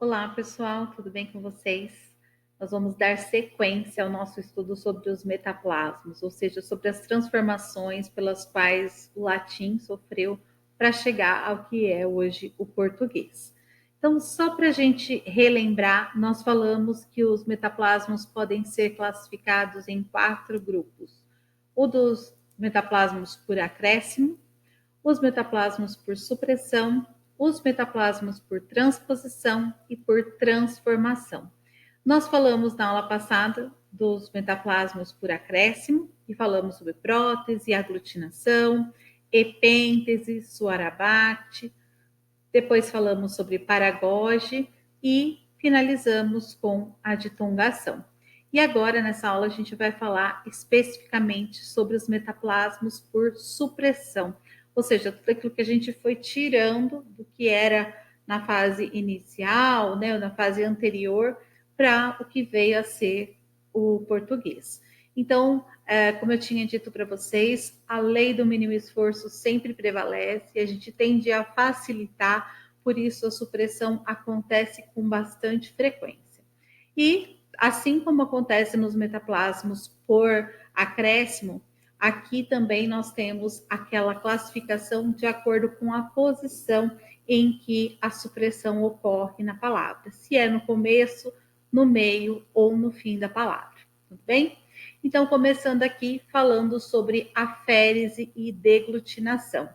Olá, pessoal, tudo bem com vocês? Nós vamos dar sequência ao nosso estudo sobre os metaplasmos, ou seja, sobre as transformações pelas quais o latim sofreu para chegar ao que é hoje o português. Então, só para a gente relembrar, nós falamos que os metaplasmos podem ser classificados em 4 grupos: o dos metaplasmos por acréscimo, os metaplasmos por supressão, os metaplasmos por transposição e por transformação. Nós falamos na aula passada dos metaplasmos por acréscimo e falamos sobre prótese, aglutinação, epêntese, suarabate. Depois falamos sobre paragoge e finalizamos com a ditongação. E agora, nessa aula, a gente vai falar especificamente sobre os metaplasmos por supressão, ou seja, tudo aquilo que a gente foi tirando do que era na fase inicial, né, ou na fase anterior, para o que veio a ser o português. Então, como eu tinha dito para vocês, a lei do mínimo esforço sempre prevalece, a gente tende a facilitar, por isso a supressão acontece com bastante frequência. E, assim como acontece nos metaplasmos por acréscimo, aqui também nós temos aquela classificação de acordo com a posição em que a supressão ocorre na palavra, se é no começo, no meio ou no fim da palavra, tudo bem? Então, começando aqui falando sobre aférese e deglutinação.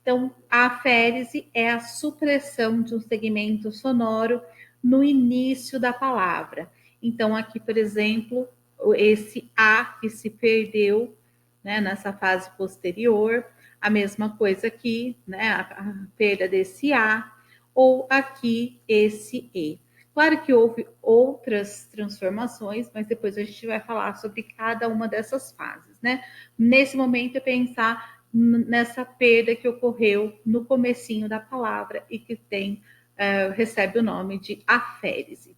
Então, a aférese é a supressão de um segmento sonoro no início da palavra. Então, aqui, por exemplo, esse A que se perdeu, né, nessa fase posterior, a mesma coisa aqui, né, a perda desse A, ou aqui esse E. Claro que houve outras transformações, mas depois a gente vai falar sobre cada uma dessas fases, né? Nesse momento é pensar nessa perda que ocorreu no comecinho da palavra e que recebe o nome de aférese.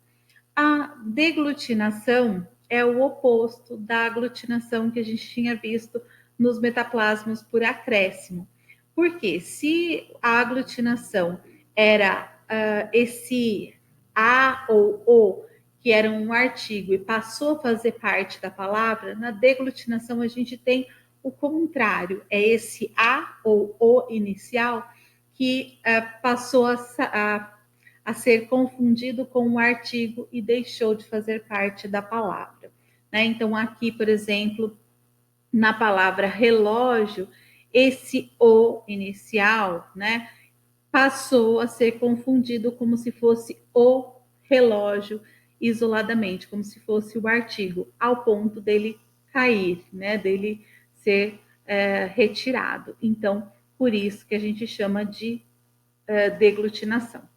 A deglutinação é o oposto da aglutinação que a gente tinha visto nos metaplasmos por acréscimo. Porque se a aglutinação era esse a ou o, que era um artigo, e passou a fazer parte da palavra, na deglutinação a gente tem o contrário, é esse a ou o inicial que passou a ser confundido com um artigo e deixou de fazer parte da palavra. Né? Então, aqui, por exemplo, na palavra relógio, esse o inicial, né, passou a ser confundido como se fosse o relógio isoladamente, como se fosse o artigo, ao ponto dele cair, né, dele ser retirado. Então, por isso que a gente chama de deglutinação.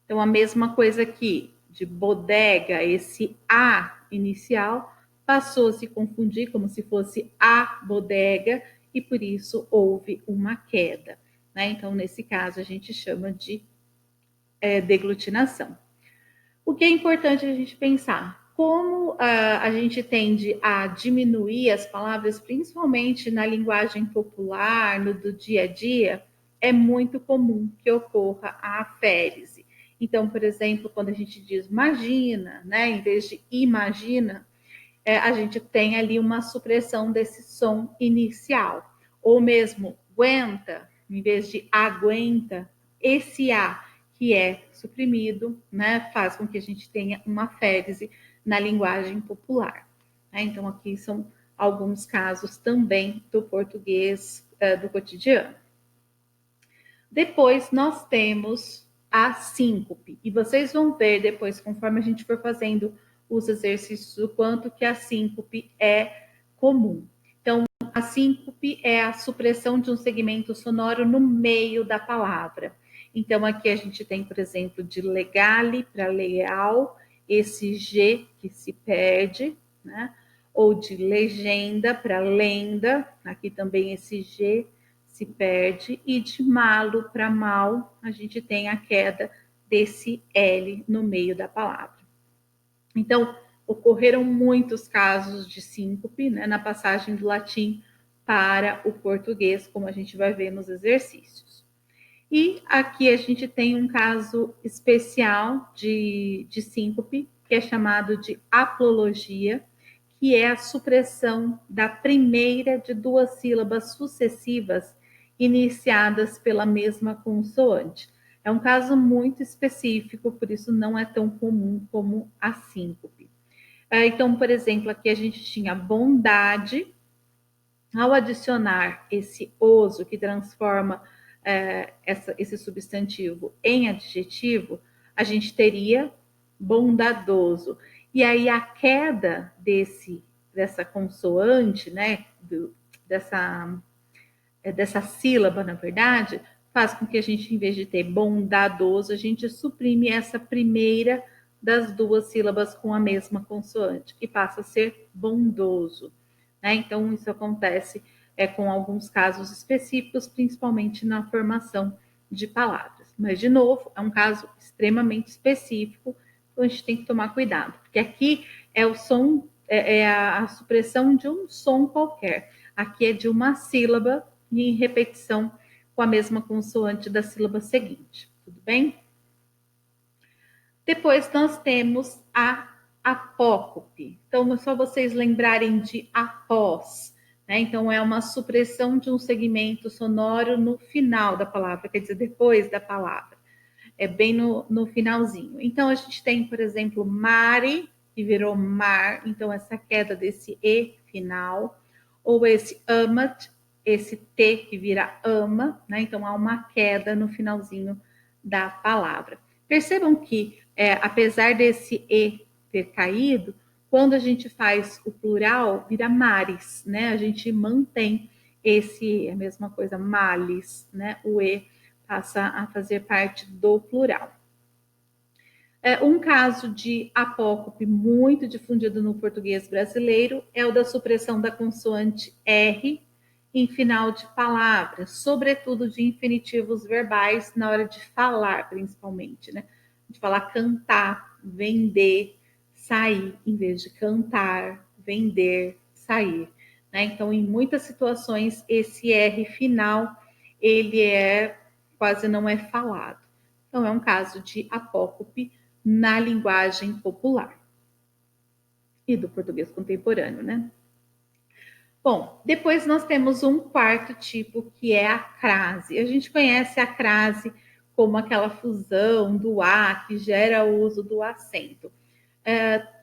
Então, a mesma coisa aqui, de bodega, esse A inicial passou a se confundir como se fosse a bodega e por isso houve uma queda. Né? Então, nesse caso, a gente chama de deglutinação. O que é importante a gente pensar? Como a gente tende a diminuir as palavras, principalmente na linguagem popular, no do dia a dia, é muito comum que ocorra a aférese. Então, por exemplo, quando a gente diz imagina, né, em vez de imagina, a gente tem ali uma supressão desse som inicial. Ou mesmo aguenta, em vez de aguenta, esse A que é suprimido, né, faz com que a gente tenha uma aférese na linguagem popular. Né? Então, aqui são alguns casos também do português do cotidiano. Depois, nós temos a síncope. E vocês vão ver depois, conforme a gente for fazendo os exercícios, o quanto que a síncope é comum. Então, a síncope é a supressão de um segmento sonoro no meio da palavra. Então, aqui a gente tem, por exemplo, de legale para leal, esse G que se perde, né? Ou de legenda para lenda, aqui também esse G se perde, e de malo para mal, a gente tem a queda desse L no meio da palavra. Então, ocorreram muitos casos de síncope, né, na passagem do latim para o português, como a gente vai ver nos exercícios. E aqui a gente tem um caso especial de síncope, que é chamado de aplologia, que é a supressão da primeira de duas sílabas sucessivas iniciadas pela mesma consoante. É um caso muito específico, por isso não é tão comum como a síncope. Então, por exemplo, aqui a gente tinha bondade. Ao adicionar esse oso que transforma esse substantivo em adjetivo, a gente teria bondadoso. E aí a queda dessa consoante, né, dessa sílaba, na verdade, faz com que a gente, em vez de ter bondadoso, a gente suprime essa primeira das duas sílabas com a mesma consoante, que passa a ser bondoso. Né? Então, isso acontece com alguns casos específicos, principalmente na formação de palavras. Mas, de novo, é um caso extremamente específico, então a gente tem que tomar cuidado, porque aqui é o som, a supressão de um som qualquer. Aqui é de uma sílaba e em repetição com a mesma consoante da sílaba seguinte. Tudo bem? Depois nós temos a apócope. Então, é só vocês lembrarem de após. Né? Então, é uma supressão de um segmento sonoro no final da palavra, quer dizer, depois da palavra. É bem no finalzinho. Então, a gente tem, por exemplo, mare, que virou mar. Então, essa queda desse E final. Ou esse amat, esse T que vira ama. Né? Então, há uma queda no finalzinho da palavra. Percebam que, apesar desse E ter caído, quando a gente faz o plural, vira mares, né? A gente mantém esse, a mesma coisa, males, né? O E passa a fazer parte do plural. Um caso de apócope muito difundido no português brasileiro é o da supressão da consoante R em final de palavras, sobretudo de infinitivos verbais na hora de falar, principalmente, né? De falar cantar, vender, sair, em vez de cantar, vender, sair. Né? Então, em muitas situações, esse R final, ele quase não é falado. Então, é um caso de apócope na linguagem popular e do português contemporâneo, né? Bom, depois nós temos um quarto tipo que é a crase. A gente conhece a crase como aquela fusão do A que gera o uso do acento.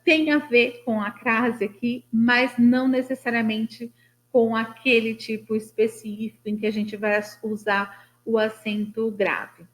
Tem a ver com a crase aqui, mas não necessariamente com aquele tipo específico em que a gente vai usar o acento grave.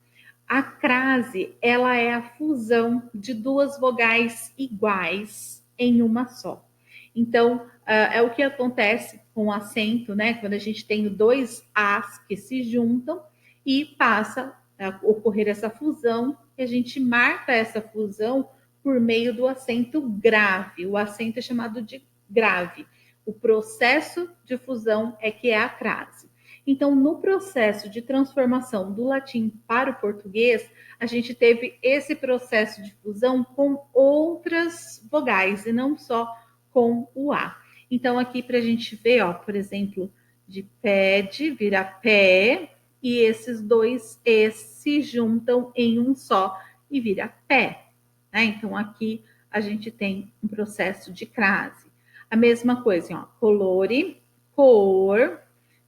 A crase, ela é a fusão de duas vogais iguais em uma só. Então, é o que acontece com o acento, né? Quando a gente tem dois As que se juntam e passa a ocorrer essa fusão, e a gente marca essa fusão por meio do acento grave. O acento é chamado de grave. O processo de fusão é que é a crase. Então, no processo de transformação do latim para o português, a gente teve esse processo de fusão com outras vogais e não só com o A. Então, aqui para a gente ver, ó, por exemplo, de pede vira pé, e esses dois Es se juntam em um só e vira pé. Né? Então, aqui a gente tem um processo de crase. A mesma coisa, ó, colore, cor,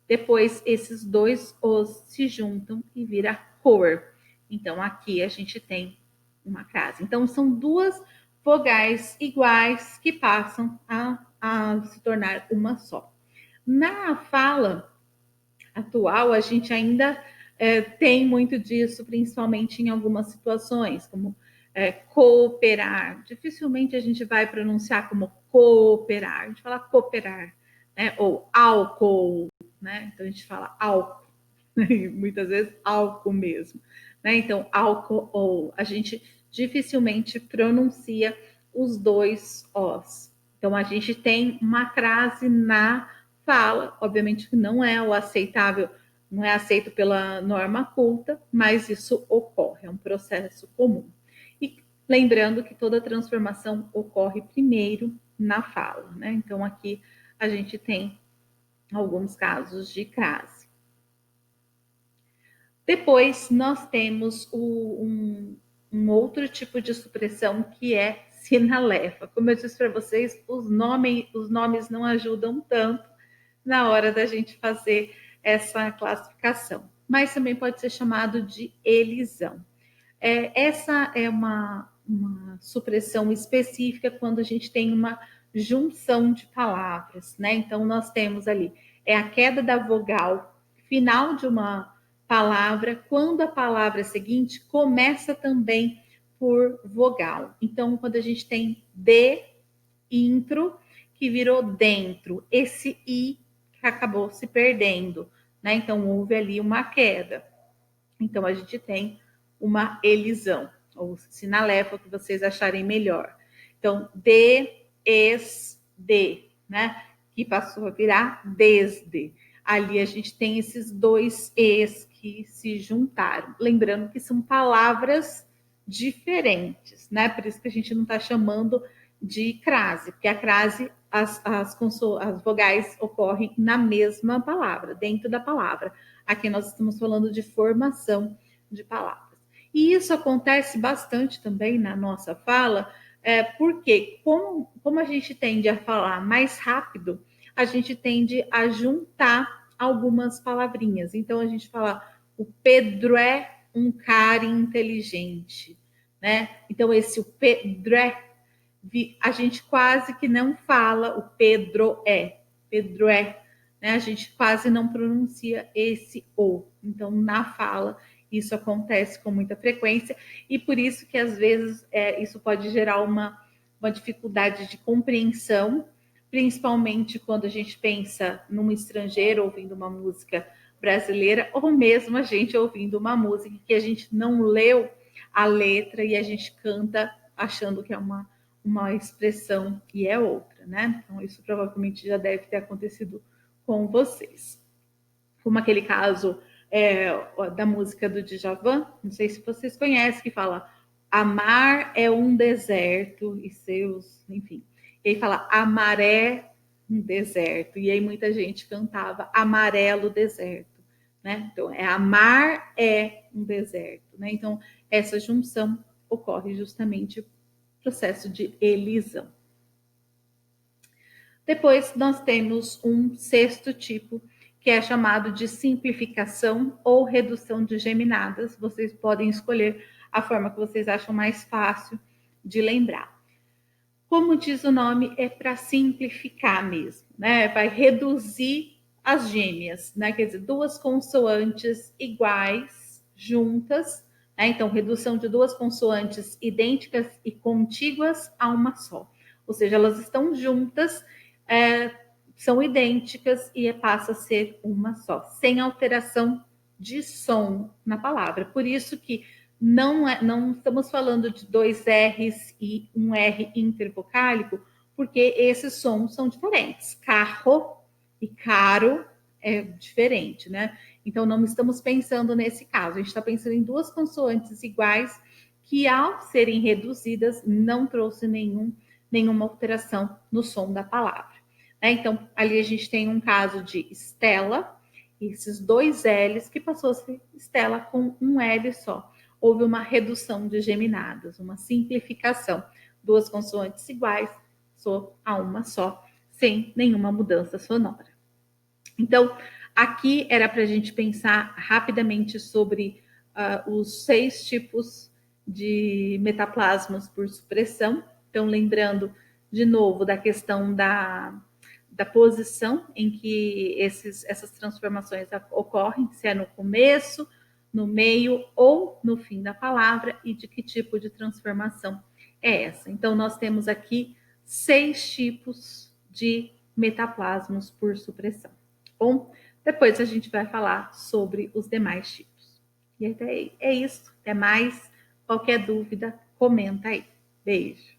depois esses dois os se juntam e vira cor. Então, aqui a gente tem uma crase. Então, são duas vogais iguais que passam a se tornar uma só. Na fala atual, a gente ainda tem muito disso, principalmente em algumas situações, como cooperar. Dificilmente a gente vai pronunciar como cooperar, a gente fala cooperar, né? Ou álcool, né? Então a gente fala álcool, muitas vezes álcool mesmo, né? Então álcool ou a gente dificilmente pronuncia os dois os. Então a gente tem uma crase na fala, obviamente que não é o aceitável, não é aceito pela norma culta, mas isso ocorre, é um processo comum. E lembrando que toda transformação ocorre primeiro na fala, né? Então aqui a gente tem alguns casos de crase. Depois, nós temos um outro tipo de supressão que é sinalefa. Como eu disse para vocês, os nomes não ajudam tanto na hora da gente fazer essa classificação, mas também pode ser chamado de elisão. Essa é uma supressão específica quando a gente tem uma junção de palavras, né? Então, nós temos ali a queda da vogal final de uma palavra, quando a palavra seguinte começa também por vogal. Então, quando a gente tem de intro, que virou dentro, esse i que acabou se perdendo, né? Então, houve ali uma queda. Então, a gente tem uma elisão, ou sinalefa, que vocês acharem melhor. Então, de, né? Que passou a virar desde. Ali a gente tem esses dois es que se juntaram. Lembrando que são palavras diferentes, né? Por isso que a gente não está chamando de crase, porque a crase, as vogais ocorrem na mesma palavra, dentro da palavra. Aqui nós estamos falando de formação de palavras. E isso acontece bastante também na nossa fala, porque como a gente tende a falar mais rápido, a gente tende a juntar algumas palavrinhas. Então a gente fala, o Pedro é um cara inteligente, né? Então esse o Pedro é, a gente quase que não fala o Pedro é, né? A gente quase não pronuncia esse o. Então na fala isso acontece com muita frequência e por isso que às vezes isso pode gerar uma dificuldade de compreensão, principalmente quando a gente pensa num estrangeiro ouvindo uma música brasileira ou mesmo a gente ouvindo uma música que a gente não leu a letra e a gente canta achando que é uma expressão e é outra, né? Então isso provavelmente já deve ter acontecido com vocês. Como aquele caso da música do Djavan, não sei se vocês conhecem, que fala amar é um deserto e seus, enfim. E aí fala amaré um deserto. E aí muita gente cantava amarelo deserto, né? Então, amar é um deserto, né? Então, essa junção ocorre justamente no processo de elisão. Depois, nós temos um sexto tipo, que é chamado de simplificação ou redução de geminadas. Vocês podem escolher a forma que vocês acham mais fácil de lembrar. Como diz o nome, é para simplificar mesmo, né? Vai reduzir as gêmeas, né? Quer dizer, duas consoantes iguais, juntas, né? Então, redução de duas consoantes idênticas e contíguas a uma só. Ou seja, elas estão juntas, são idênticas e passa a ser uma só, sem alteração de som na palavra. Por isso que não estamos falando de dois R's e um R intervocálico, porque esses sons são diferentes. Carro e caro é diferente, né? Então não estamos pensando nesse caso. A gente está pensando em duas consoantes iguais que, ao serem reduzidas, não trouxe nenhuma alteração no som da palavra. Então, ali a gente tem um caso de Estela, esses dois L's que passou a ser Estela com um L só. Houve uma redução de geminadas, uma simplificação. Duas consoantes iguais, soa a uma só, sem nenhuma mudança sonora. Então, aqui era para a gente pensar rapidamente sobre os 6 tipos de metaplasmas por supressão. Então, lembrando de novo da questão da posição em que essas transformações ocorrem, se é no começo, no meio ou no fim da palavra e de que tipo de transformação é essa. Então, nós temos aqui 6 tipos de metaplasmos por supressão. Bom, depois a gente vai falar sobre os demais tipos. E até é isso. Até mais. Qualquer dúvida, comenta aí. Beijo.